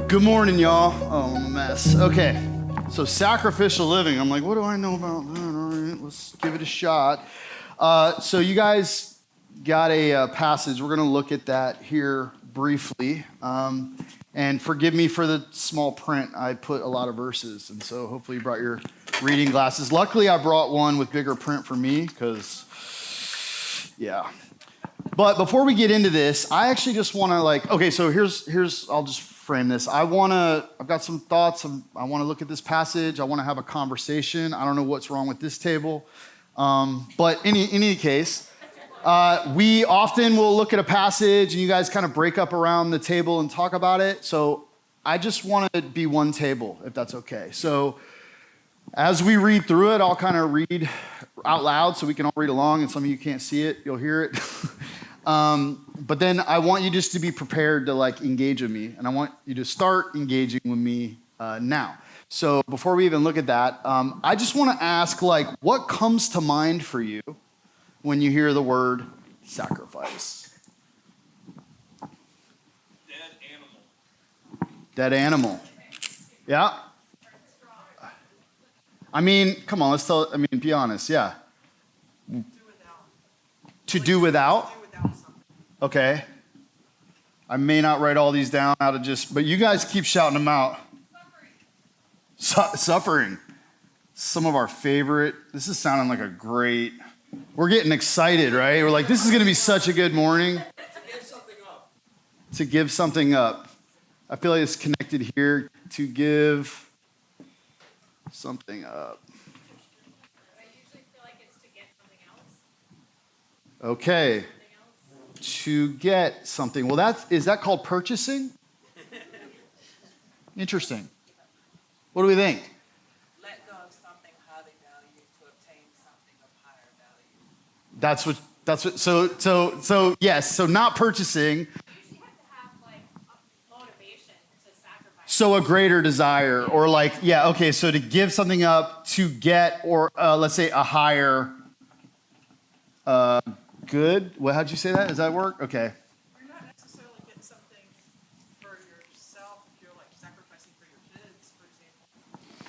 Good morning, y'all. Oh, I'm a mess. Okay, so sacrificial living. I'm like, what do I know about that? All right, let's give it a shot. So you guys got a passage. We're going to look at that here briefly. And forgive me for the small print. I put a lot of verses, and so hopefully you brought your reading glasses. Luckily, I brought one with bigger print for me because, yeah. But before we get into this, I actually just want to okay, so here's I'll just frame this. I've got some thoughts. I want to look at this passage. I want to have a conversation. I don't know what's wrong with this table. But in any case, we often will look at a passage and you guys kind of break up around the table and talk about it. So I just want to be one table, if that's okay. So as we read through it, I'll kind of read out loud so we can all read along, and some of you can't see it, you'll hear it. But then I want you just to be prepared to engage with me, and I want you to start engaging with me now. So before we even look at that, I just want to ask, what comes to mind for you when you hear the word sacrifice? Dead animal. Dead animal. Yeah. I mean, come on, be honest, yeah. To do without? Okay. I may not write all these down but you guys keep shouting them out. Suffering. Some of our favorite. This is sounding like we're getting excited, right? We're like, this is going to be such a good morning. To give something up. To give something up. I feel like it's connected here. To give something up. I usually feel like it's to get something else. Okay. To get something. Well, is that called purchasing? Interesting. What do we think? Let go of something highly valued to obtain something of higher value. So yes, so not purchasing. You usually have to have a motivation to sacrifice. So a greater desire, or so to give something up to get, or let's say a higher good. Well, how'd you say that? Does that work? Okay. You're not necessarily getting something for yourself if you're sacrificing for your kids, for example.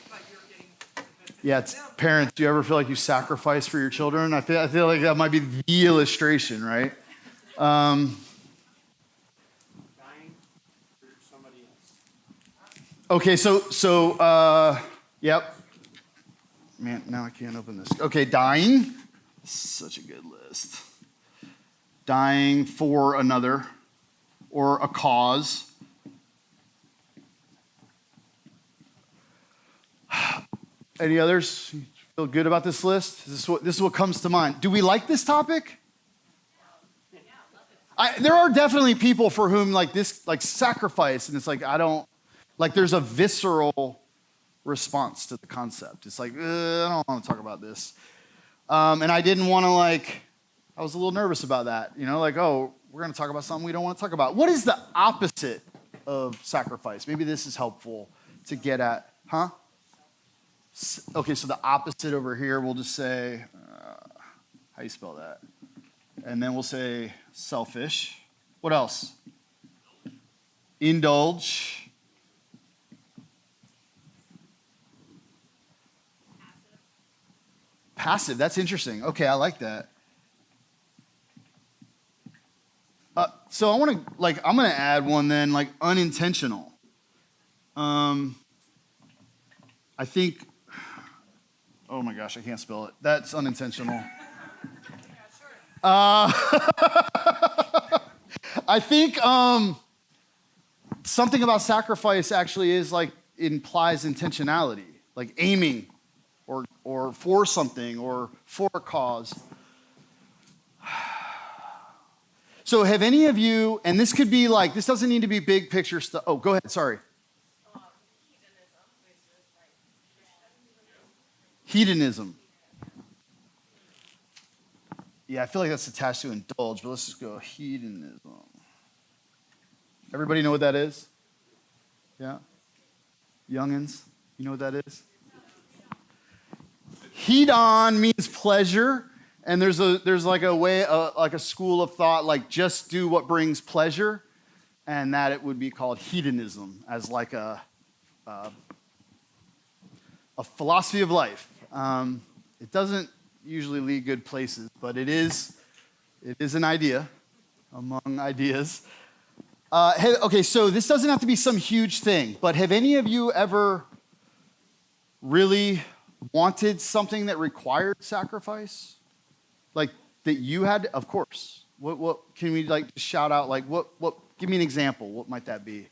But you're getting the benefit Yeah, from them. parents, do you ever feel like you sacrifice for your children? I feel like that might be the illustration, right? Dying for somebody else. Okay, yep. Man, now I can't open this. Okay, dying. Such a good list. Dying for another or a cause. Any others? You feel good about this list? This is what comes to mind. Do we like this topic? There are definitely people for whom this sacrifice, and it's there's a visceral response to the concept. It's I don't want to talk about this. And I didn't want to I was a little nervous about that. Oh, we're going to talk about something we don't want to talk about. What is the opposite of sacrifice? Maybe this is helpful to get at. Huh? Okay, so the opposite over here, we'll just say, how you spell that? And then we'll say selfish. What else? Indulge. Passive, that's interesting. Okay, I like that. So I'm gonna add one then, unintentional. I think, oh my gosh, I can't spell it. That's unintentional. I think something about sacrifice actually implies intentionality, aiming or for something or for a cause. So have any of you, and this could be this doesn't need to be big picture stuff. Oh, go ahead, sorry. Hedonism. Yeah, I feel like that's attached to indulge, but let's just go hedonism. Everybody know what that is? Yeah? Youngins, you know what that is? Hedon means pleasure, and there's a way, a school of thought, just do what brings pleasure. and that it would be called hedonism as like a philosophy of life. It doesn't usually lead good places, but it is an idea among ideas. Okay, so this doesn't have to be some huge thing, but have any of you ever really wanted something that required sacrifice? Like that you had, of course. What can we like shout out? Like what? Give me an example. What might that be?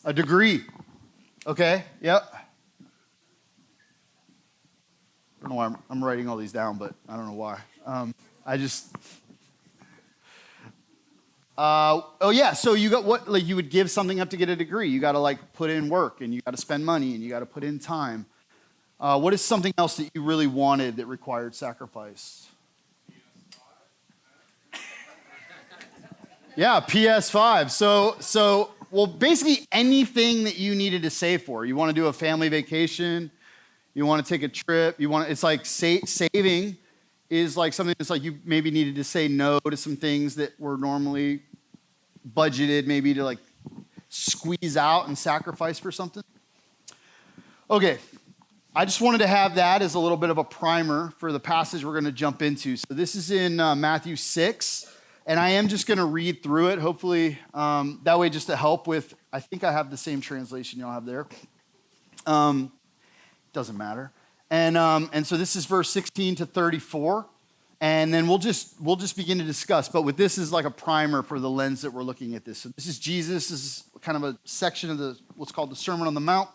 A degree. Okay. Yep. I don't know why I'm writing all these down, but I don't know why. I just. Oh yeah. So you got what? Like you would give something up to get a degree. You got to like put in work, and you got to spend money, and you got to put in time. What is something else that you really wanted that required sacrifice? Yeah, PS5. So, well, basically anything that you needed to save for. You want to do a family vacation, you want to take a trip, it's like saving is like something that's like you maybe needed to say no to some things that were normally budgeted, maybe to like squeeze out and sacrifice for something. Okay, I just wanted to have that as a little bit of a primer for the passage we're going to jump into. So this is in Matthew 6. And I am just going to read through it, hopefully, that way just to help with, I think I have the same translation y'all have there. Doesn't matter. And so this is verse 16 to 34. And then we'll just begin to discuss. But with this is like a primer for the lens that we're looking at this. So this is Jesus. This is kind of a section of what's called the Sermon on the Mount.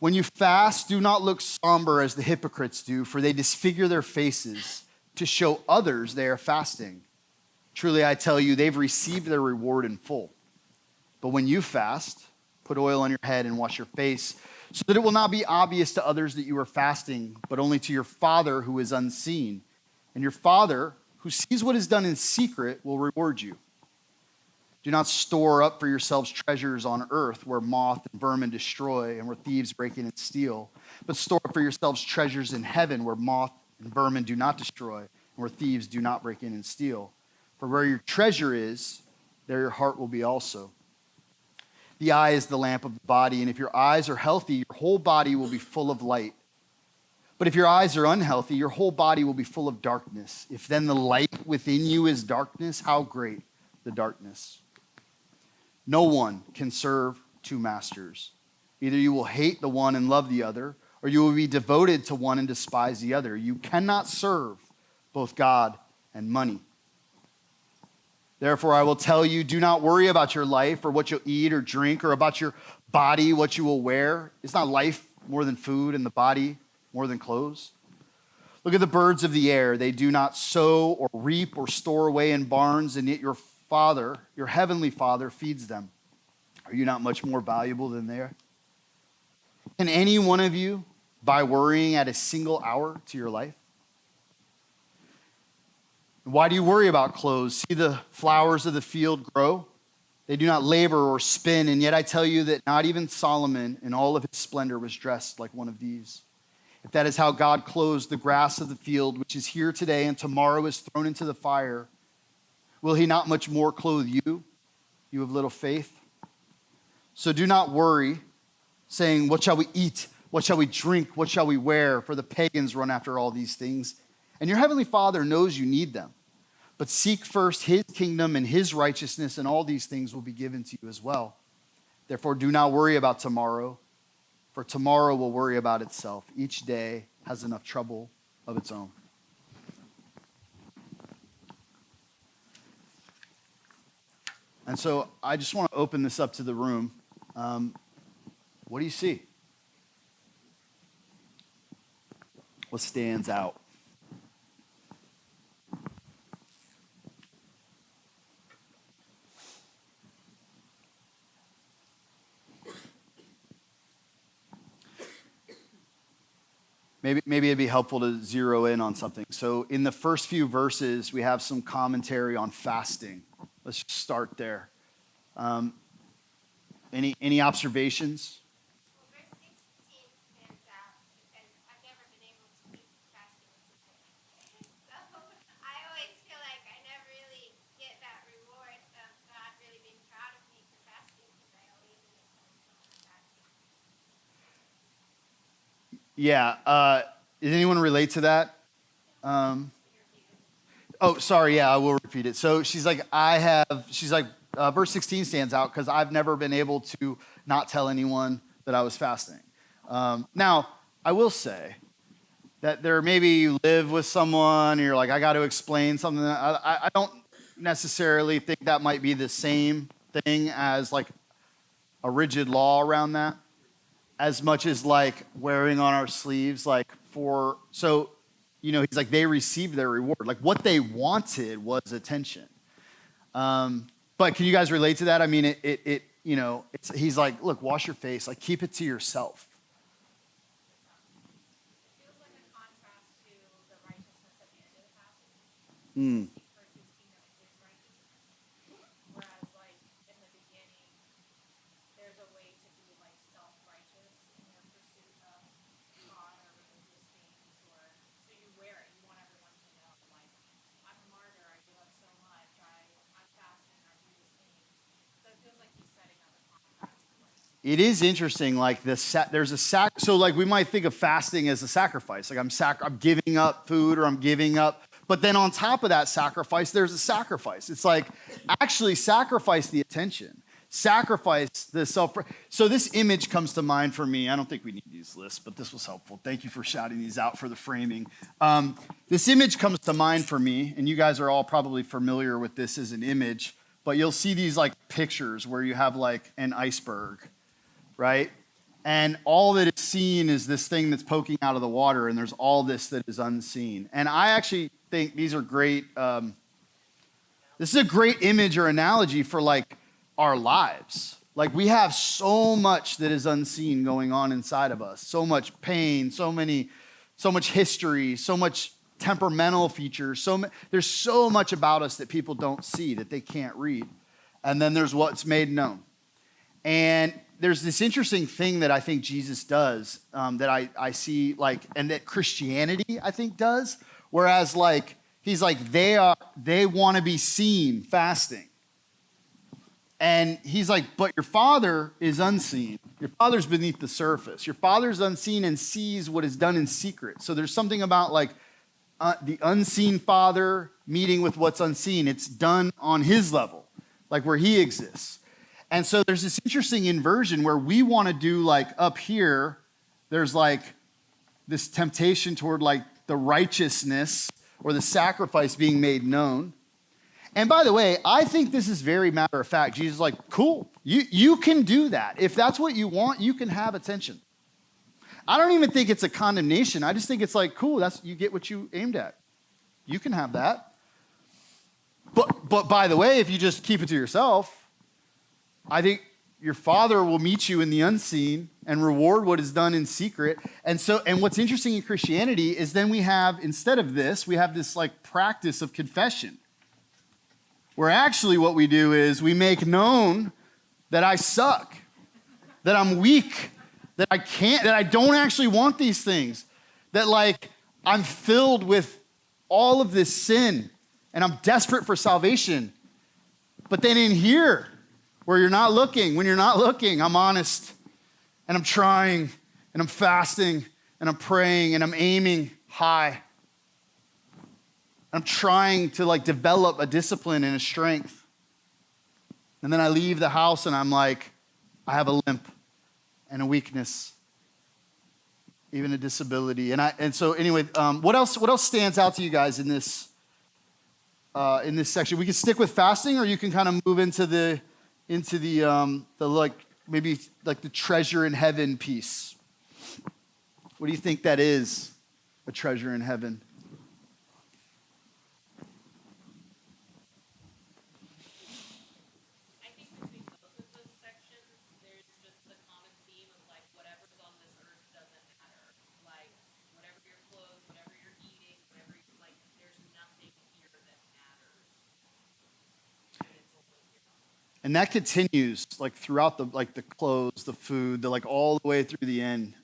When you fast, do not look somber as the hypocrites do, for they disfigure their faces to show others they are fasting. Truly, I tell you, they've received their reward in full. But when you fast, put oil on your head and wash your face, so that it will not be obvious to others that you are fasting, but only to your Father who is unseen. And your Father, who sees what is done in secret, will reward you. Do not store up for yourselves treasures on earth where moth and vermin destroy and where thieves break in and steal, but store up for yourselves treasures in heaven where moth and vermin do not destroy and where thieves do not break in and steal. For where your treasure is, there your heart will be also. The eye is the lamp of the body, and if your eyes are healthy, your whole body will be full of light. But if your eyes are unhealthy, your whole body will be full of darkness. If then the light within you is darkness, how great the darkness. No one can serve two masters. Either you will hate the one and love the other, or you will be devoted to one and despise the other. You cannot serve both God and money. Therefore, I will tell you, do not worry about your life or what you'll eat or drink, or about your body, what you will wear. Is not life more than food, and the body more than clothes? Look at the birds of the air. They do not sow or reap or store away in barns, and yet your Father, your heavenly Father, feeds them. Are you not much more valuable than they are? Can any one of you, by worrying, add a single hour to your life? Why do you worry about clothes? See the flowers of the field grow? They do not labor or spin, and yet I tell you that not even Solomon in all of his splendor was dressed like one of these. If that is how God clothes the grass of the field, which is here today and tomorrow is thrown into the fire, will he not much more clothe you, you of little faith? So do not worry, saying, what shall we eat? What shall we drink? What shall we wear? For the pagans run after all these things, and your heavenly Father knows you need them. But seek first his kingdom and his righteousness, and all these things will be given to you as well. Therefore, do not worry about tomorrow, for tomorrow will worry about itself. Each day has enough trouble of its own. And so I just want to open this up to the room. What do you see? What stands out? Maybe it'd be helpful to zero in on something. So in the first few verses, we have some commentary on fasting. Let's just start there. Any observations? Well, verse 16 stands out because I've never been able to keep fasting a secret. So I always feel like I never really get that reward. Yeah. Did anyone relate to that? Um, oh, sorry. Yeah, I will repeat it. So she's like, verse 16 stands out because I've never been able to not tell anyone that I was fasting. Now, I will say that there maybe you live with someone and you're like, I got to explain something. I don't necessarily think that might be the same thing as like a rigid law around that, as much as like wearing on our sleeves, like he's like, they received their reward. Like what they wanted was attention. But can you guys relate to that? I mean, he's like, look, wash your face, like keep it to yourself. It feels like a contrast to the righteousness at the end of the passage Mm. versus kingdom and his righteousness. Whereas, like, in the beginning, there's a way to be, like, self-righteous in your pursuit of God or religious things, or so you wear it. You want everyone to know, like, I'm a martyr, I give up so much, I'm fasting, I do these things. So it feels like he's setting up a contrast to like, It is interesting, like there's a so like we might think of fasting as a sacrifice, like I'm giving up food or I'm giving up, but then on top of that sacrifice, there's a sacrifice. It's like actually sacrifice the attention, sacrifice the self. So this image comes to mind for me. I don't think we need these lists, but this was helpful. Thank you for shouting these out for the framing. This image comes to mind for me, and you guys are all probably familiar with this as an image, but you'll see these like pictures where you have like an iceberg, right? And all that is seen is this thing that's poking out of the water, and there's all this that is unseen. And I actually think these are great. This is a great image or analogy for like our lives. Like we have so much that is unseen going on inside of us, so much pain, so much history, so much temperamental features. There's so much about us that people don't see, that they can't read. And then there's what's made known. And there's this interesting thing that I think Jesus does that I see, like, and that Christianity, I think, does. Whereas, like, he's like, they want to be seen fasting. And he's like, but your Father is unseen. Your Father's beneath the surface. Your Father's unseen and sees what is done in secret. So there's something about, like, the unseen Father meeting with what's unseen. It's done on his level, like where he exists. And so there's this interesting inversion where we want to do like up here, there's like this temptation toward like the righteousness or the sacrifice being made known. And by the way, I think this is very matter of fact. Jesus is like, cool, you can do that. If that's what you want, you can have attention. I don't even think it's a condemnation. I just think it's like, cool, you get what you aimed at. You can have that. But by the way, if you just keep it to yourself, I think your Father will meet you in the unseen and reward what is done in secret. And what's interesting in Christianity is then we have, instead of this, we have this like practice of confession, where actually what we do is we make known that I suck, that I'm weak, that I can't, that I don't actually want these things, that like I'm filled with all of this sin and I'm desperate for salvation. But then in here, when you're not looking, I'm honest and I'm trying and I'm fasting and I'm praying and I'm aiming high. I'm trying to like develop a discipline and a strength. And then I leave the house and I'm like, I have a limp and a weakness, even a disability. And so anyway, what else stands out to you guys in this section? We can stick with fasting, or you can kind of move into the like maybe like the treasure in heaven piece. What do you think that is? A treasure in heaven. I think between both of those sections, there's just the common theme of like whatever's on this earth doesn't matter. Like whatever your clothes, whatever you're eating, like there's nothing here that matters. And it's only here. And that continues like throughout the clothes, the food, like all the way through the end.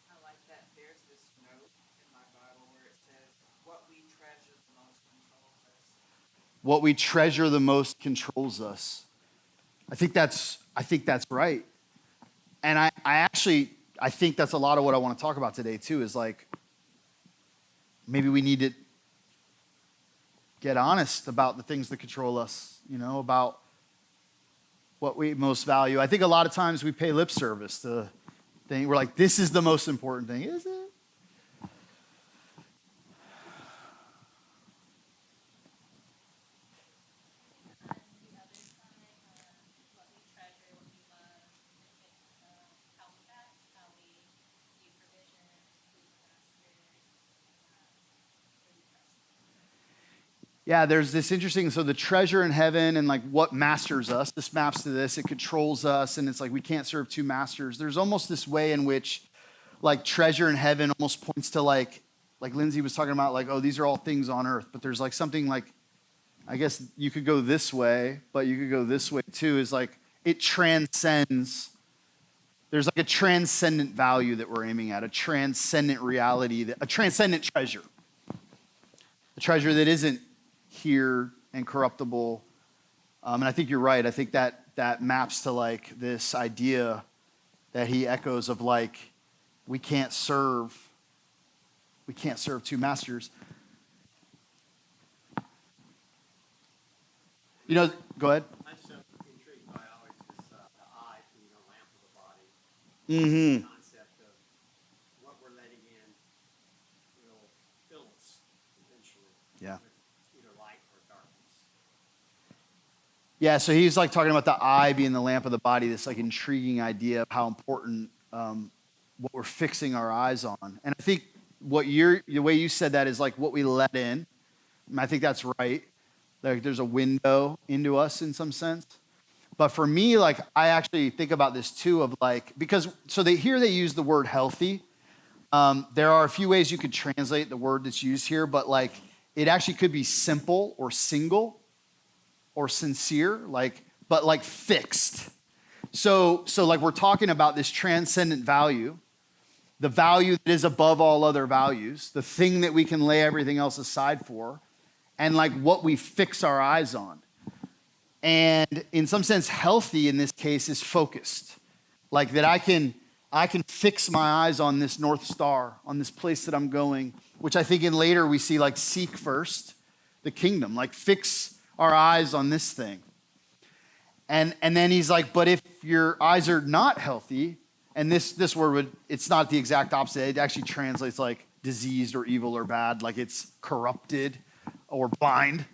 I like that. There's this note in my Bible where it says, what we treasure the most controls us. What we treasure the most controls us. I think that's right. And I think that's a lot of what I want to talk about today too, is like maybe we need to get honest about the things that control us, about what we most value. I think a lot of times we pay lip service to things. We're like, this is the most important thing. Is it? On the other side, what we treasure, what we love, it's how we act, how we view provision, who's master, who we trust. Yeah, there's this interesting, so the treasure in heaven and like what masters us, this maps to this, it controls us, and it's like we can't serve two masters. There's almost this way in which like treasure in heaven almost points to like Lindsay was talking about, like, oh, these are all things on earth, but there's like something like, I guess you could go this way, but you could go this way too, is like it transcends. There's like a transcendent value that we're aiming at, a transcendent reality, a transcendent treasure. A treasure that isn't here and corruptible. And I think you're right. I think that maps to like this idea that he echoes of like, we can't serve two masters. Go ahead. I'm so intrigued by always this, the eye being a lamp of the body. Mm-hmm. Concept of what we're letting in will fill us eventually. Yeah. With either light or darkness. Yeah, so he's like talking about the eye being the lamp of the body, this like intriguing idea of how important what we're fixing our eyes on. And I think the way you said that is like what we let in. And I think that's right. Like there's a window into us in some sense. But for me, like I actually think about this too of like, because so they use the word healthy. There are a few ways you could translate the word that's used here, but like it actually could be simple or single or sincere, but like fixed. So like we're talking about this transcendent value, the value that is above all other values, the thing that we can lay everything else aside for, and like what we fix our eyes on. And in some sense, healthy in this case is focused. Like that I can fix my eyes on this North Star, on this place that I'm going, which I think in later we see like seek first the kingdom, like fix our eyes on this thing. And then he's like, but if your eyes are not healthy, and this word it's not the exact opposite. It actually translates like diseased or evil or bad, like it's corrupted or blind.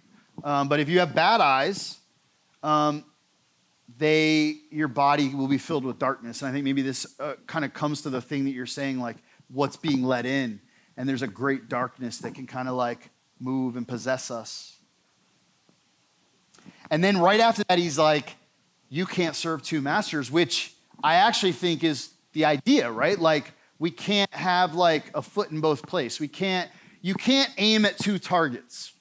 But if you have bad eyes, your body will be filled with darkness. And I think maybe this kind of comes to the thing that you're saying, like what's being let in. And there's a great darkness that can kind of like move and possess us. And then right after that, he's like, you can't serve two masters, which I actually think is the idea, right? Like we can't have like a foot in both places. You can't aim at two targets.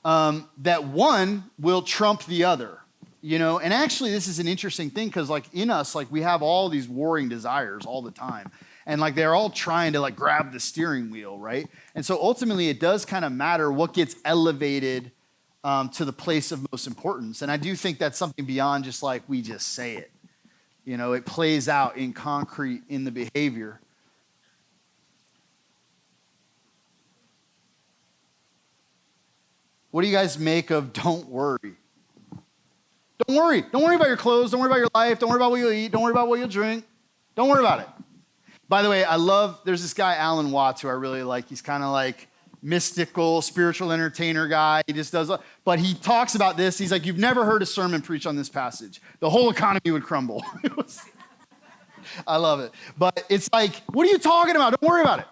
That one will trump the other, And actually, this is an interesting thing because, like, in us, like, we have all these warring desires all the time, and like they're all trying to like grab the steering wheel, right? And so ultimately, it does kind of matter what gets elevated to the place of most importance. And I do think that's something beyond just like we just say it. It plays out in concrete in the behavior. What do you guys make of don't worry? Don't worry. Don't worry about your clothes. Don't worry about your life. Don't worry about what you'll eat. Don't worry about what you'll drink. Don't worry about it. By the way, there's this guy, Alan Watts, who I really like. He's kind of like mystical, spiritual entertainer guy. He just does, but he talks about this. He's like, you've never heard a sermon preached on this passage. The whole economy would crumble. I love it. But it's like, what are you talking about? Don't worry about it.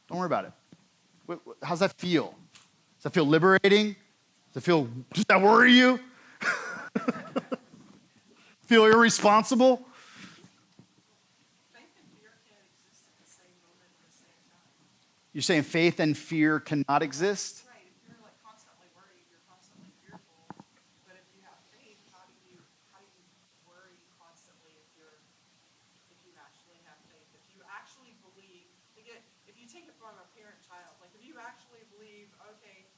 Don't worry about it. How's that feel? Does that feel liberating? Does that worry you? Feel irresponsible? Faith and fear can't exist at the same moment at the same time. You're saying faith and fear cannot exist? Right, if you're like constantly worried, you're constantly fearful. But if you have faith, how do you worry constantly if you actually have faith? If you actually believe, again, if you take it from a parent-child, like if you actually believe, okay,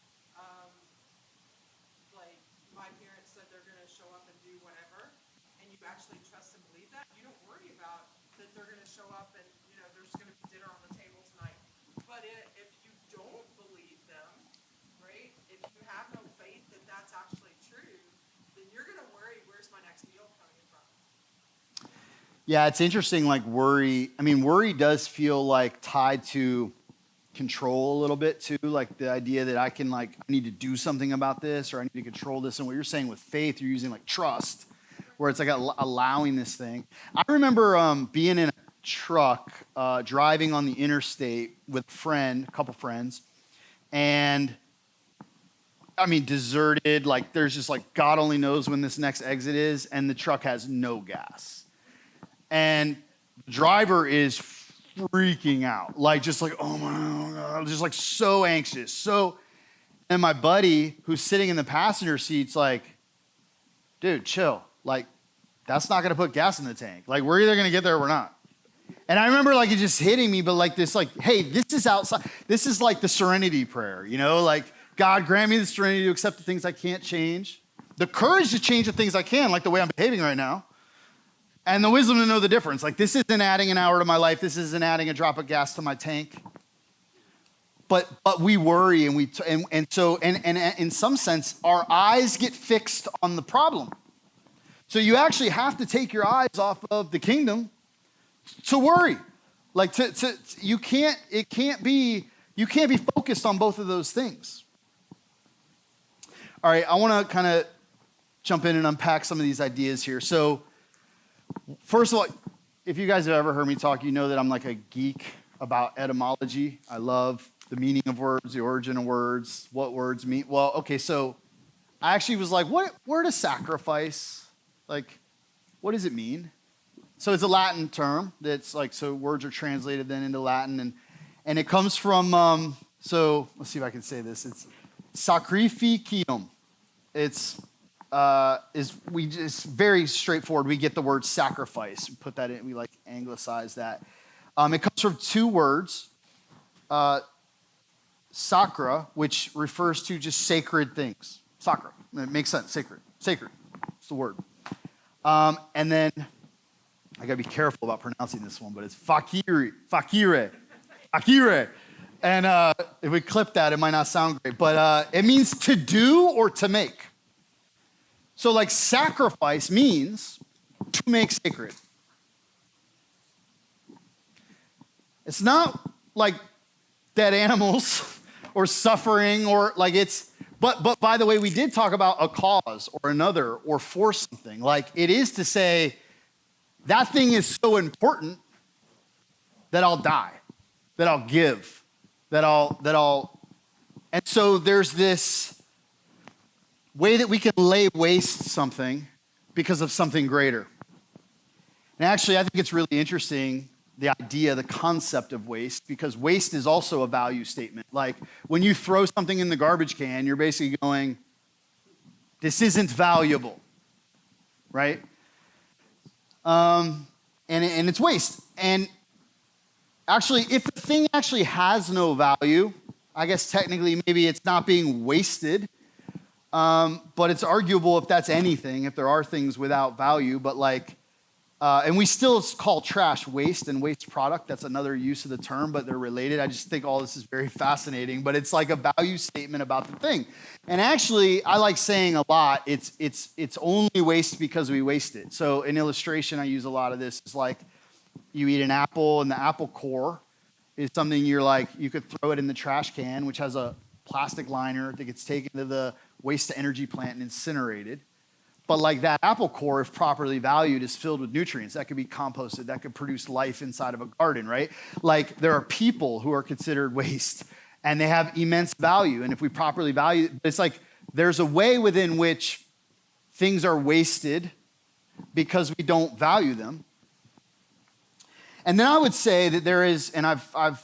like my parents said they're gonna show up you actually trust and believe that, you don't worry about that they're going to show up and, there's going to be dinner on the table tonight. But if you don't believe them, right, if you have no faith that that's actually true, then you're going to worry, where's my next meal coming from? Yeah, it's interesting, like worry. I mean, worry does feel like tied to control a little bit too, like the idea that I need to do something about this, or I need to control this. And what you're saying with faith, you're using like trust, where it's like allowing this thing. I remember being in a truck, driving on the interstate with a couple friends, and I mean, deserted, like there's just like, God only knows when this next exit is, and the truck has no gas. And the driver is freaking out, like just like, oh my God, just like so anxious. And my buddy who's sitting in the passenger seat's like, dude, chill. Like, that's not gonna put gas in the tank. Like, we're either gonna get there or we're not. And I remember like it just hitting me, but like this, like, hey, this is outside. This is like the serenity prayer, like, God, grant me the serenity to accept the things I can't change, the courage to change the things I can, like the way I'm behaving right now, and the wisdom to know the difference. Like, this isn't adding an hour to my life. This isn't adding a drop of gas to my tank. But we worry, and so in some sense, our eyes get fixed on the problem. So you actually have to take your eyes off of the kingdom to worry. Like you can't be focused on both of those things. All right, I want to kind of jump in and unpack some of these ideas here. So first of all, if you guys have ever heard me talk, you know that I'm like a geek about etymology. I love the meaning of words, the origin of words, what words mean. Well, okay, so I actually was like, what word is sacrifice? Like, what does it mean? So it's a Latin term that's like, so words are translated then into Latin, and it comes from, so let's see if I can say this. It's sacrificium. It's very straightforward. We get the word sacrifice. We put that in, we like anglicize that. It comes from two words, sacra, which refers to just sacred things. Sacra, it makes sense, sacred. It's the word. And then, I gotta be careful about pronouncing this one, but it's fakire. And if we clip that, it might not sound great, but it means to do or to make. So like sacrifice means to make sacred. It's not like dead animals or suffering or like but by the way, we did talk about a cause or another or for something. Like it is to say that thing is so important that I'll die, that I'll give, that I'll, and so there's this way that we can lay waste something because of something greater. And actually, I think it's really interesting, the idea, the concept of waste, because waste is also a value statement. Like when you throw something in the garbage can, you're basically going, this isn't valuable, right? And it's waste. And actually, if the thing actually has no value, I guess technically maybe it's not being wasted. But it's arguable if that's anything, if there are things without value, but like, and we still call trash waste and waste product. That's another use of the term, but they're related. I just think all this is very fascinating, but it's like a value statement about the thing. And actually, I like saying a lot, it's only waste because we waste it. So in illustration, I use a lot of this. It's like you eat an apple and the apple core is something you could throw it in the trash can, which has a plastic liner that gets taken to the waste to energy plant and incinerated. But like that apple core, if properly valued, is filled with nutrients. That could be composted. That could produce life inside of a garden, right? Like there are people who are considered waste and they have immense value. And if we properly value, it's like there's a way within which things are wasted because we don't value them. And then I would say that there is, and I've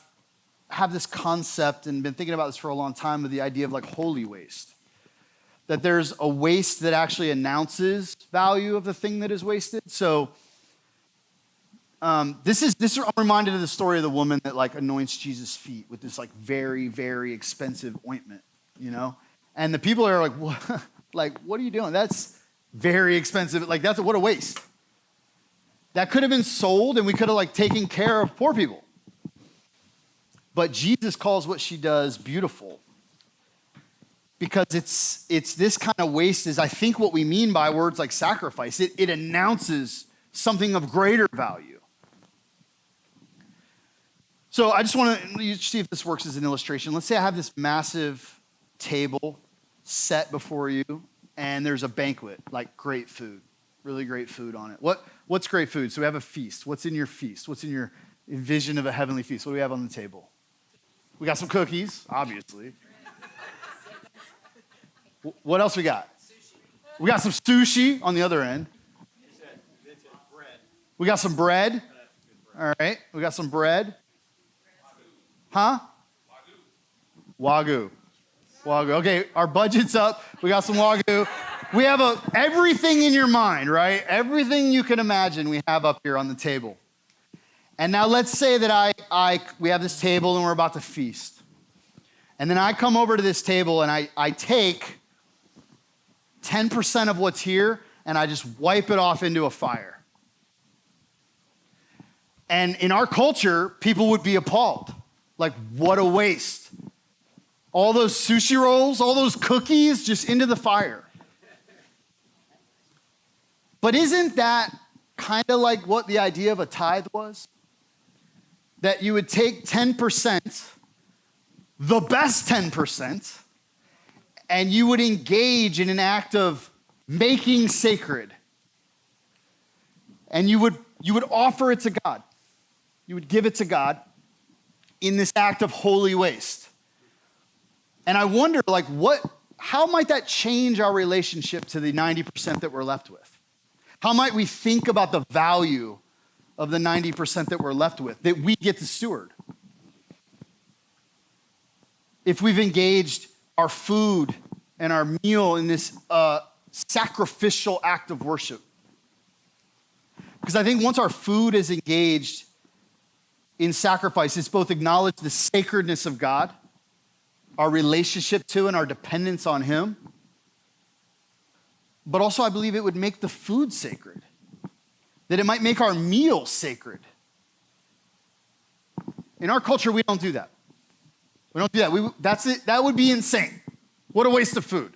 have this concept and been thinking about this for a long time, of the idea of like holy waste. That there's a waste that actually announces value of the thing that is wasted. So I'm reminded of the story of the woman that like anoints Jesus' feet with this like very, very expensive ointment, And the people are like, what? Like, what are you doing? That's very expensive. Like, what a waste. That could have been sold and we could have like taken care of poor people. But Jesus calls what she does beautiful. Because it's this kind of waste is I think what we mean by words like sacrifice. It announces something of greater value. So I just want to see if this works as an illustration. Let's say I have this massive table set before you, and there's a banquet, like great food, really great food on it. What's great food? So we have a feast. What's in your feast? What's in your vision of a heavenly feast? What do we have on the table? We got some cookies, obviously. What else we got? We got some sushi on the other end. Bread. We got some bread. All right, we got some bread. Huh? Wagyu. Okay, our budget's up. We got some Wagyu. We have everything in your mind, right? Everything you can imagine we have up here on the table. And now let's say that we have this table and we're about to feast. And then I come over to this table and I take 10% of what's here and I just wipe it off into a fire. And in our culture, people would be appalled. Like, what a waste. All those sushi rolls, all those cookies just into the fire. But isn't that kind of like what the idea of a tithe was? That you would take 10%, the best 10%, and you would engage in an act of making sacred. And you would offer it to God. You would give it to God in this act of holy waste. And I wonder, like, how might that change our relationship to the 90% that we're left with? How might we think about the value of the 90% that we're left with, that we get to steward? If we've engaged our food and our meal in this sacrificial act of worship. Because I think once our food is engaged in sacrifice, it's both acknowledge the sacredness of God, our relationship to and our dependence on Him, but also I believe it would make the food sacred, that it might make our meal sacred. In our culture, we don't do that. We don't do that. That's it. That would be insane. What a waste of food.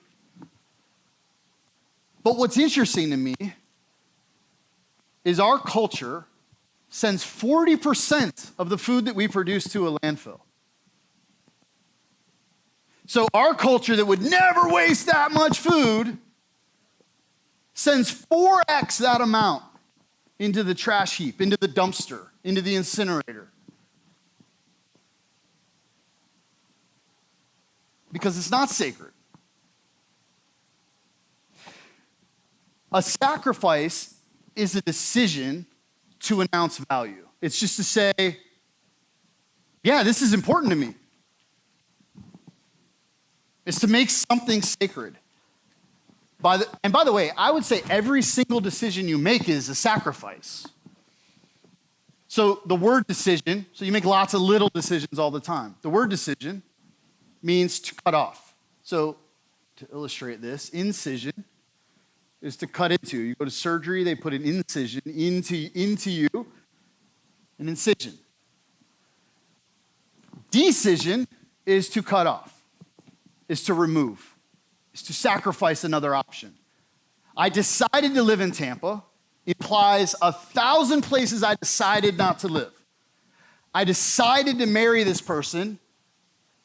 But what's interesting to me is our culture sends 40% of the food that we produce to a landfill. So our culture that would never waste that much food sends 4x that amount into the trash heap, into the dumpster, into the incinerator. Because it's not sacred. A sacrifice is a decision to announce value. It's just to say, yeah, this is important to me. It's to make something sacred. And by the way, I would say every single decision you make is a sacrifice. So the word decision, so you make lots of little decisions all the time. The word decision means to cut off. So to illustrate this, incision is to cut into. You go to surgery, they put an incision into you, an incision. Decision is to cut off, is to remove, is to sacrifice another option. I decided to live in Tampa implies 1,000 places I decided not to live. I decided to marry this person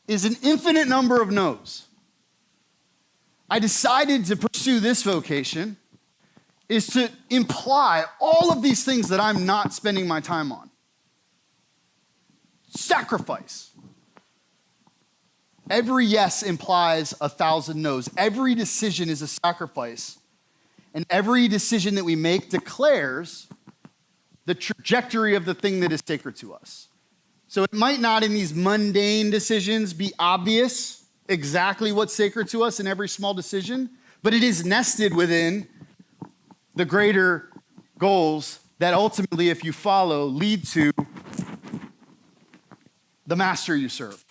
is an infinite number of no's. I decided to pursue this vocation is to imply all of these things that I'm not spending my time on. Sacrifice. Every yes implies 1,000 no's. Every decision is a sacrifice. And every decision that we make declares the trajectory of the thing that is sacred to us. So it might not in these mundane decisions be obvious exactly what's sacred to us in every small decision, but it is nested within the greater goals that ultimately, if you follow, lead to the master you serve.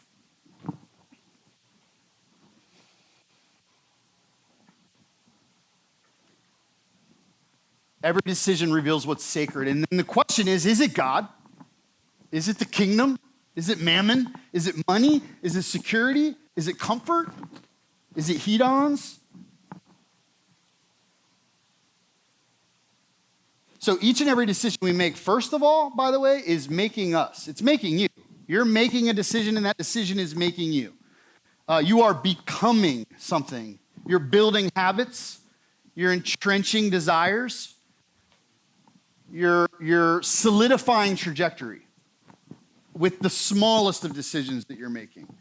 Every decision reveals what's sacred. And then the question is it God? Is it the kingdom? Is it mammon? Is it money? Is it security? Is it comfort? Is it hedons? So each and every decision we make, first of all, by the way, is making us. It's making you. You're making a decision, and that decision is making you. You are becoming something. You're building habits. You're entrenching desires. You're solidifying trajectory with the smallest of decisions that you're making.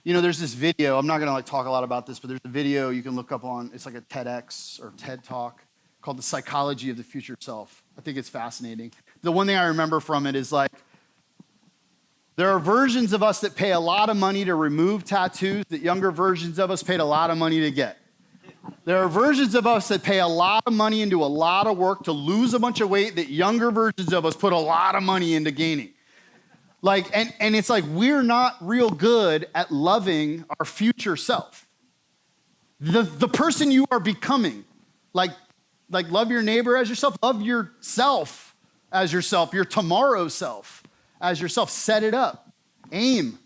You know, there's this video. I'm not going to talk a lot about this, but there's a video you can look up on. It's like a TEDx or TED Talk called The Psychology of the Future Self. I think it's fascinating. The one thing I remember from it is there are versions of us that pay a lot of money to remove tattoos that younger versions of us paid a lot of money to get. There are versions of us that pay a lot of money into a lot of work to lose a bunch of weight that younger versions of us put a lot of money into gaining. And it's like we're not real good at loving our future self. The person you are becoming, like love your neighbor as yourself, love yourself as yourself, your tomorrow self as yourself. Set it up, aim.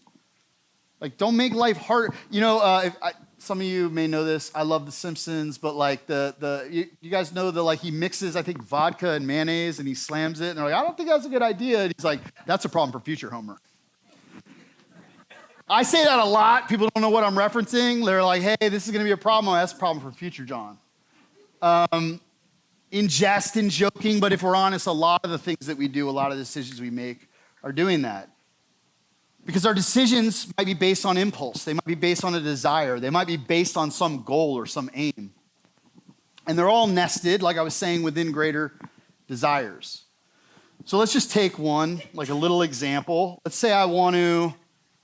Don't make life hard. You know, some of you may know this. I love The Simpsons, but you guys know he mixes, I think, vodka and mayonnaise and he slams it. And they're like, I don't think that's a good idea. And he's like, that's a problem for future Homer. I say that a lot. People don't know what I'm referencing. They're like, hey, this is going to be a problem. That's a problem for future John. In jest and joking, but if we're honest, a lot of the things that we do, a lot of the decisions we make are doing that. Because our decisions might be based on impulse. They might be based on a desire. They might be based on some goal or some aim. And they're all nested, like I was saying, within greater desires. So let's just take one, like a little example. Let's say I want to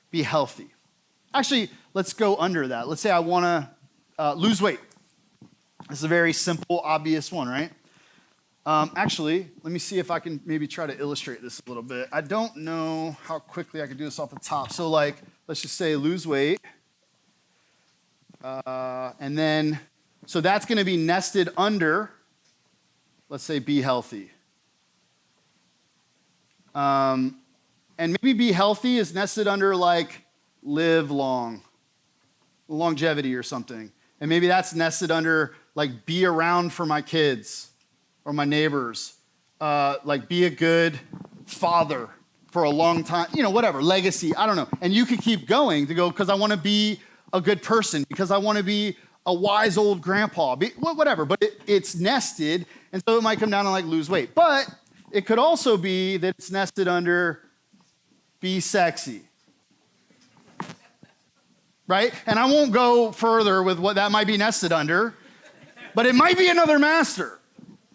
be healthy. Actually, let's go under that. Let's say I want to lose weight. This is a very simple, obvious one, right? Actually, let me see if I can maybe try to illustrate this a little bit. I don't know how quickly I can do this off the top. So let's just say lose weight. And then, so that's going to be nested under, let's say be healthy. And maybe be healthy is nested under live long, longevity or something. And maybe that's nested under be around for my kids or my neighbors, be a good father for a long time, whatever, legacy, I don't know. And you could keep going to go, because I want to be a good person, because I want to be a wise old grandpa, whatever. But it's nested, and so it might come down to lose weight. But it could also be that it's nested under be sexy, right? And I won't go further with what that might be nested under, but it might be another master.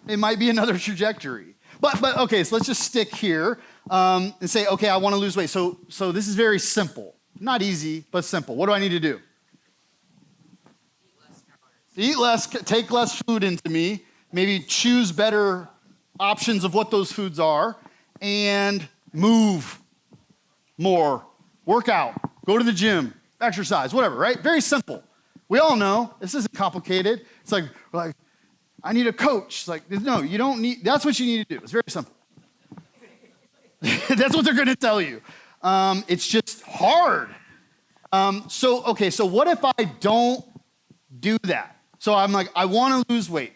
It might be another trajectory. But okay, so let's just stick here and say, okay, I want to lose weight. So this is very simple. Not easy, but simple. What do I need to do? Eat less, take less food into me, maybe choose better options of what those foods are, and move more, work out, go to the gym, exercise, whatever, right? Very simple. We all know this isn't complicated. It's like I need a coach. No, you don't need, that's what you need to do. It's very simple. That's what they're going to tell you. It's just hard. So what if I don't do that? So I'm I want to lose weight.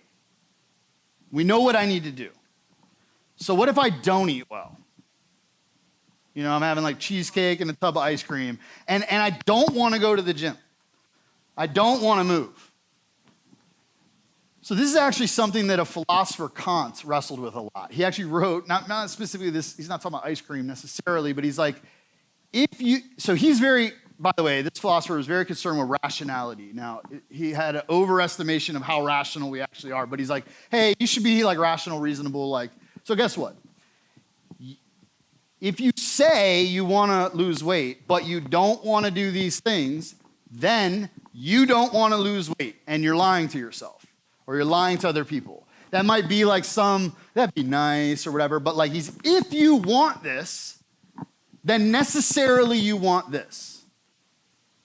We know what I need to do. So what if I don't eat well? I'm having cheesecake and a tub of ice cream, and I don't want to go to the gym. I don't want to move. So this is actually something that a philosopher, Kant, wrestled with a lot. He actually wrote, not specifically this, he's not talking about ice cream necessarily, but he's he's very, by the way, this philosopher was very concerned with rationality. Now, he had an overestimation of how rational we actually are, but he's hey, you should be rational, reasonable, so guess what? If you say you want to lose weight, but you don't want to do these things, then you don't want to lose weight, and you're lying to yourself, or you're lying to other people. That might be that'd be nice or whatever, but if you want this, then necessarily you want this,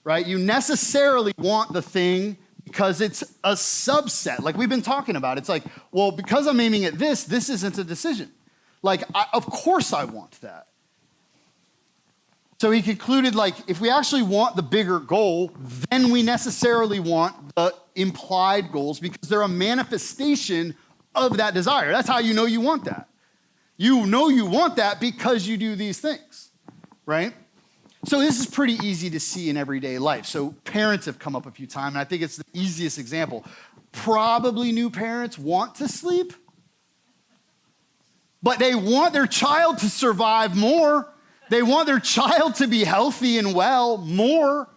right? You necessarily want the thing because it's a subset. Like we've been talking about. It's like, well, because I'm aiming at this isn't a decision. Like, of course I want that. So he concluded, like, if we actually want the bigger goal, then we necessarily want the implied goals because they're a manifestation of that desire. That's how you know you want that. You know you want that because you do these things, right? So this is pretty easy to see in everyday life. So parents have come up a few times, and I think it's the easiest example. Probably new parents want to sleep, but they want their child to survive more. They want their child to be healthy and well more.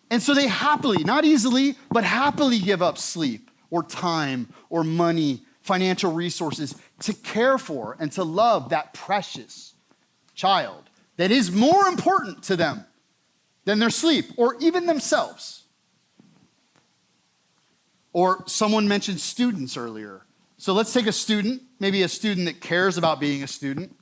And so they happily, not easily, but happily give up sleep or time or money, financial resources to care for and to love that precious child that is more important to them than their sleep or even themselves. Or someone mentioned students earlier. So let's take a student, maybe a student that cares about being a student.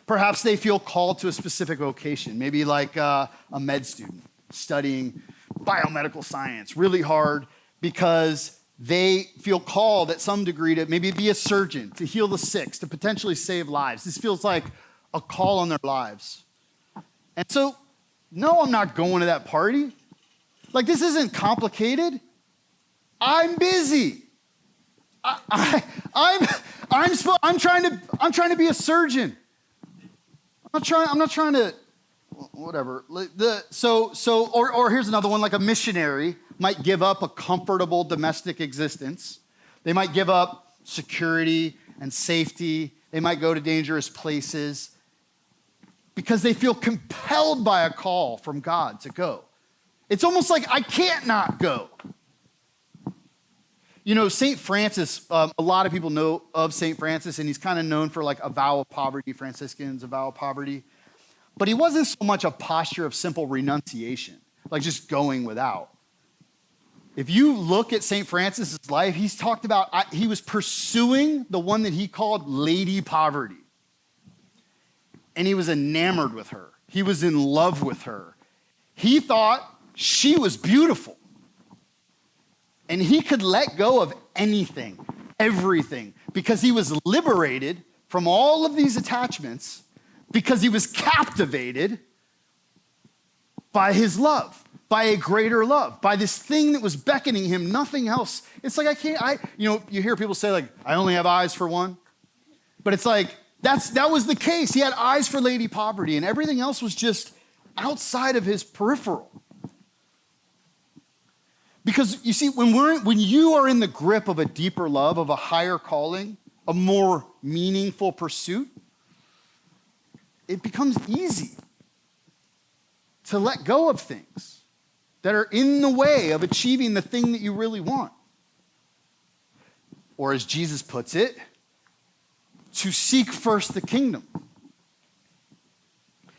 Perhaps they feel called to a specific vocation, maybe like a med student studying biomedical science really hard because they feel called at some degree to maybe be a surgeon, to heal the sick, to potentially save lives. This feels like a call on their lives. And so, no, I'm not going to that party. Like, this isn't complicated. I'm busy. I'm trying to be a surgeon. I'm not trying to, whatever. Or here's another one, like a missionary might give up a comfortable domestic existence. They might give up security and safety. They might go to dangerous places because they feel compelled by a call from God to go. It's almost like I can't not go. You know, St. Francis, a lot of people know of St. Francis, and he's kind of known for like a vow of poverty, Franciscans, a vow of poverty. But he wasn't so much a posture of simple renunciation, like just going without. If you look at St. Francis's life, he's talked about, he was pursuing the one that he called Lady Poverty. And he was enamored with her. He was in love with her. He thought she was beautiful. And he could let go of anything, everything, because he was liberated from all of these attachments because he was captivated by his love, by a greater love, by this thing that was beckoning him, nothing else. It's like, you hear people say like, I only have eyes for one. But it's like, that was the case. He had eyes for Lady Poverty and everything else was just outside of his peripheral. Because you see, when you are in the grip of a deeper love, of a higher calling, a more meaningful pursuit, it becomes easy to let go of things that are in the way of achieving the thing that you really want. Or as Jesus puts it, to seek first the kingdom.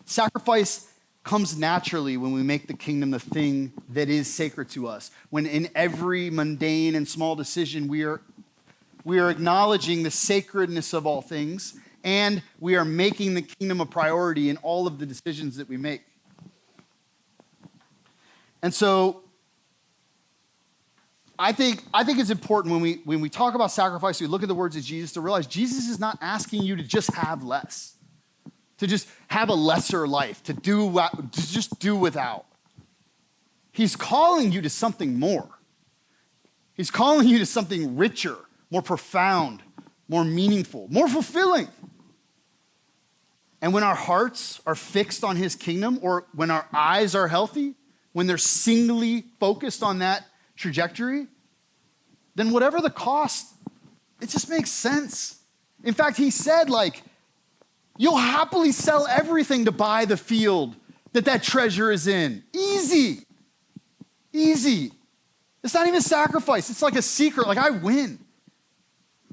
Sacrifice comes naturally when we make the kingdom the thing that is sacred to us. When in every mundane and small decision we are acknowledging the sacredness of all things, and we are making the kingdom a priority in all of the decisions that we make. And so I think it's important when we talk about sacrifice, we look at the words of Jesus to realize Jesus is not asking you to just have less, to just have a lesser life, to just do without. He's calling you to something more. He's calling you to something richer, more profound, more meaningful, more fulfilling. And when our hearts are fixed on his kingdom, or when our eyes are healthy, when they're singly focused on that trajectory, then whatever the cost, it just makes sense. In fact, he said, like, you'll happily sell everything to buy the field that treasure is in. Easy. Easy. It's not even sacrifice. It's like a secret. Like, I win.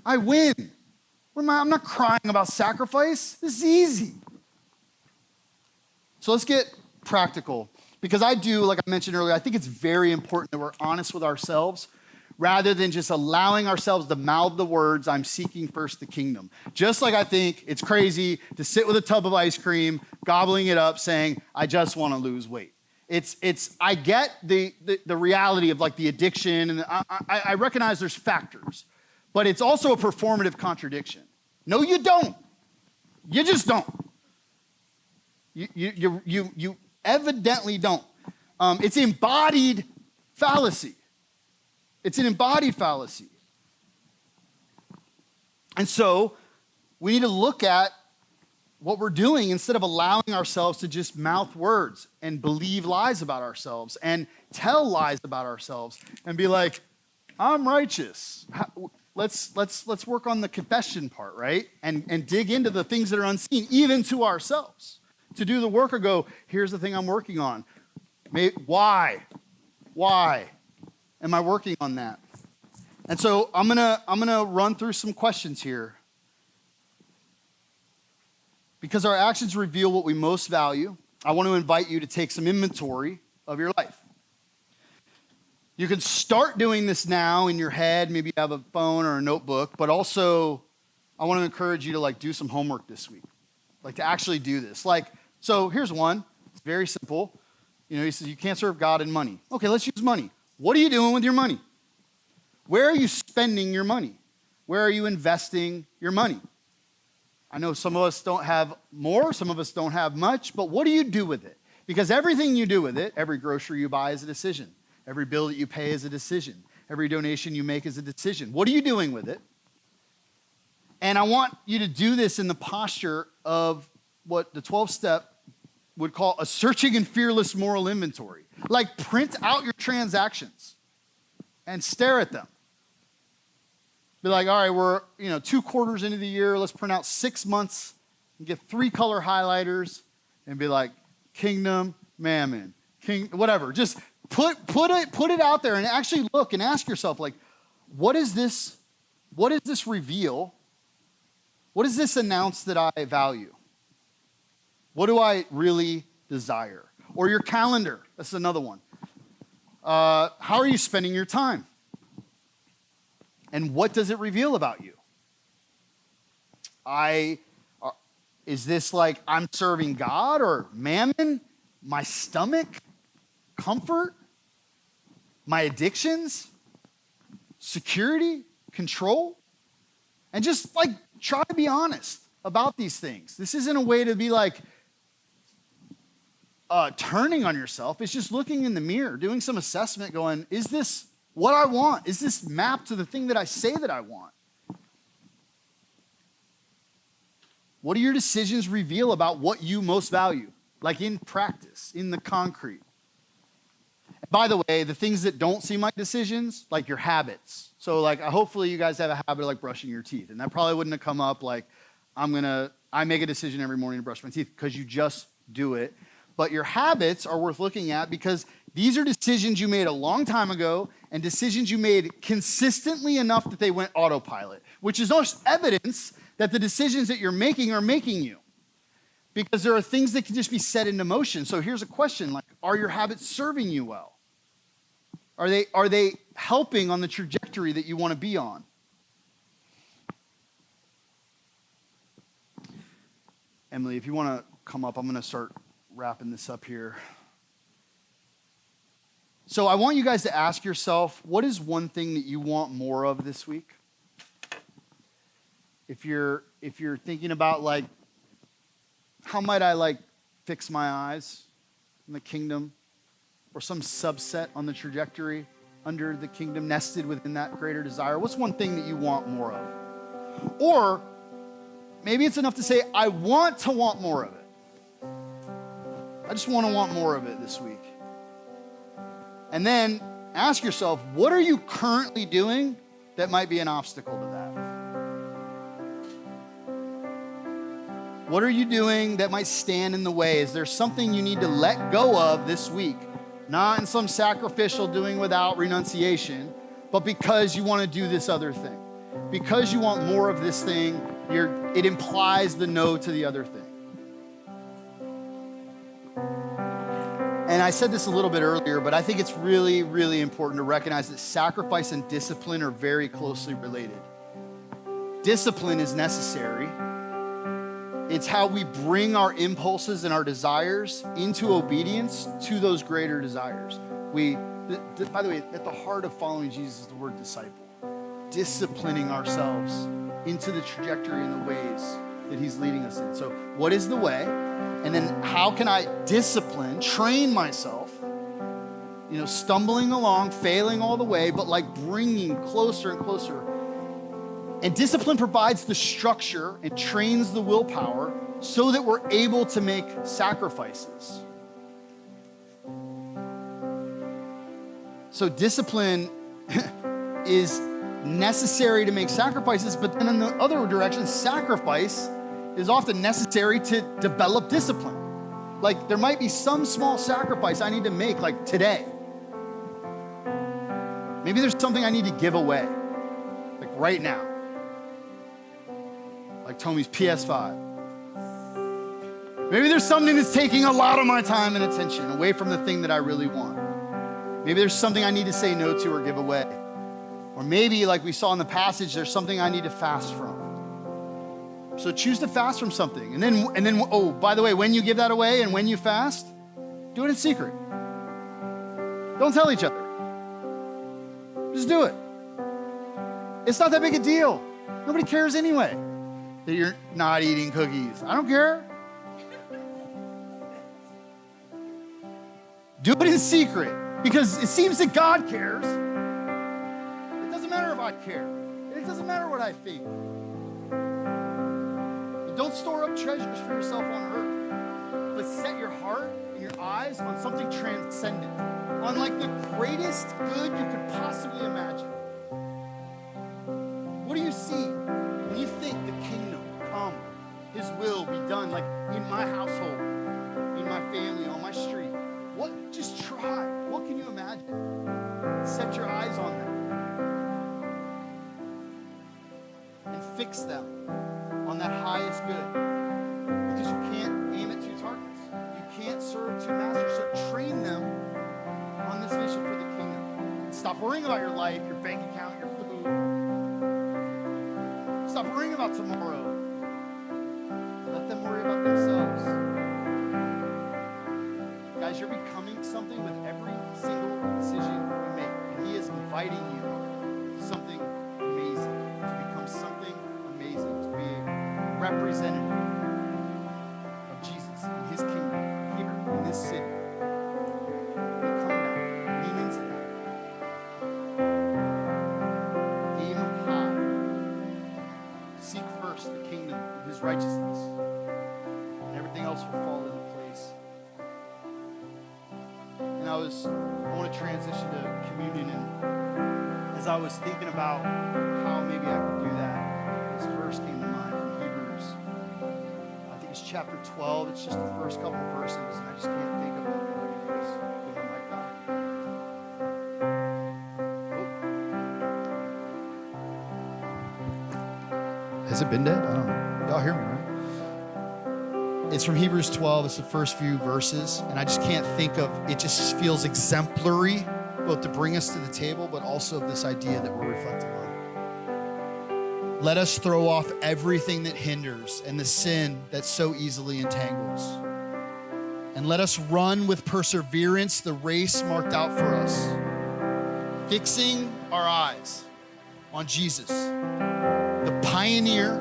I'm not crying about sacrifice. This is easy. So let's get practical. Because I do, like I mentioned earlier, I think it's very important that we're honest with ourselves rather than just allowing ourselves to mouth the words, I'm seeking first the kingdom. Just like I think it's crazy to sit with a tub of ice cream, gobbling it up, saying, I just want to lose weight. I get the reality of like the addiction, and I recognize there's factors, but it's also a performative contradiction. No, you don't. You just don't. You evidently don't. It's embodied fallacy. It's an embodied fallacy. And so we need to look at what we're doing instead of allowing ourselves to just mouth words and believe lies about ourselves and tell lies about ourselves and be like, I'm righteous. Let's work on the confession part, right? And dig into the things that are unseen, even to ourselves. To do the work or go, here's the thing I'm working on. Why? Why am I working on that? And so I'm gonna run through some questions here. Because our actions reveal what we most value, I want to invite you to take some inventory of your life. You can start doing this now in your head. Maybe you have a phone or a notebook, but also I want to encourage you to like do some homework this week. Like to actually do this. So here's one. It's very simple. He says you can't serve God and money. Okay, let's use money. What are you doing with your money? Where are you spending your money? Where are you investing your money? I know some of us don't have more, some of us don't have much, but what do you do with it? Because everything you do with it, every grocery you buy is a decision. Every bill that you pay is a decision. Every donation you make is a decision. What are you doing with it? And I want you to do this in the posture of what the 12-step would call a searching and fearless moral inventory. Like print out your transactions and stare at them. Be like, all right, we're 2 quarters into the year. Let's print out 6 months and get 3 color highlighters and be like, kingdom, mammon, whatever. Just put it out there and actually look and ask yourself, like, what does this reveal? What does this announce that I value? What do I really desire? Or your calendar. That's another one. How are you spending your time? And what does it reveal about you? Is this like I'm serving God or mammon, my stomach, comfort, my addictions, security, control? And just like try to be honest about these things. This isn't a way to be like turning on yourself. It's just looking in the mirror, doing some assessment, going, is this what I want? Is this mapped to the thing that I say that I want? What do your decisions reveal about what you most value? Like in practice, in the concrete. By the way, the things that don't seem like decisions, like your habits. So like hopefully you guys have a habit of like brushing your teeth. And that probably wouldn't have come up like I make a decision every morning to brush my teeth because you just do it. But your habits are worth looking at because these are decisions you made a long time ago and decisions you made consistently enough that they went autopilot, which is also evidence that the decisions that you're making are making you. Because there are things that can just be set into motion. So here's a question, like, are your habits serving you well? Are they helping on the trajectory that you want to be on? Emily, if you want to come up, I'm going to start wrapping this up here. So I want you guys to ask yourself, what is one thing that you want more of this week? If you're thinking about like, how might I like fix my eyes in the kingdom, or some subset on the trajectory under the kingdom nested within that greater desire? What's one thing that you want more of? Or maybe it's enough to say, I want to want more of it. I just want to want more of it this week. And then ask yourself, what are you currently doing that might be an obstacle to that? What are you doing that might stand in the way? Is there something you need to let go of this week? Not in some sacrificial doing without renunciation, but because you want to do this other thing. Because you want more of this thing, it implies the no to the other thing. And I said this a little bit earlier, but I think it's really, really important to recognize that sacrifice and discipline are very closely related. Discipline is necessary. It's how we bring our impulses and our desires into obedience to those greater desires. By the way, at the heart of following Jesus is the word disciple. Disciplining ourselves into the trajectory and the ways that he's leading us in. So what is the way? And then how can I discipline, train myself, stumbling along, failing all the way, but like bringing closer and closer. And discipline provides the structure and trains the willpower so that we're able to make sacrifices. So discipline is necessary to make sacrifices, but then in the other direction, sacrifice is often necessary to develop discipline. Like there might be some small sacrifice I need to make, like today. Maybe there's something I need to give away, like right now. Like Tommy's PS5. Maybe there's something that's taking a lot of my time and attention away from the thing that I really want. Maybe there's something I need to say no to or give away. Or maybe, like we saw in the passage, there's something I need to fast from. So choose to fast from something. And then, oh, by the way, when you give that away and when you fast, do it in secret. Don't tell each other. Just do it. It's not that big a deal. Nobody cares anyway that you're not eating cookies. I don't care. Do it in secret because it seems that God cares. It doesn't matter if I care. It doesn't matter what I think. But don't store up treasures for yourself on earth, but set your heart and your eyes on something transcendent, on like the greatest good you could possibly imagine. What do you see when you think the kingdom come, his will be done, like in my household, in my family, on my street? What? Just try. What can you imagine? Set your eyes on them and fix them on that highest good, because you can't aim at two targets. You can't serve two masters. So train them on this vision for the kingdom. Stop worrying about your life, your bank account, your food. Stop worrying about tomorrow. Let them worry about themselves. Guys, you're becoming something with every single decision you make. And he is inviting you to something amazing, to become something amazing, to be a representative of Jesus and his kingdom here in this city. Become that. Lean into that. Aim high. Seek first the kingdom of his righteousness, and everything else will fall into place. And I want to transition to communion, and as I was thinking about how maybe I could do that, this verse came to mind from Hebrews. I think it's chapter 12. It's just the first couple of verses, and I just can't think of it. Look at this. Give my mic back. Oh. Has it been dead? I don't know. Y'all hear me, right? It's from Hebrews 12. It's the first few verses, and I just can't think of, it just feels exemplary, both to bring us to the table, but also this idea that we're reflecting on. Let us throw off everything that hinders and the sin that so easily entangles. And let us run with perseverance the race marked out for us, fixing our eyes on Jesus, the pioneer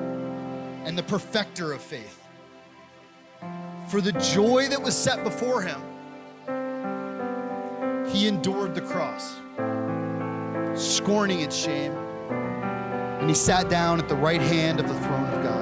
and the perfecter of faith. For the joy that was set before him, he endured the cross, scorning its shame, and he sat down at the right hand of the throne of God.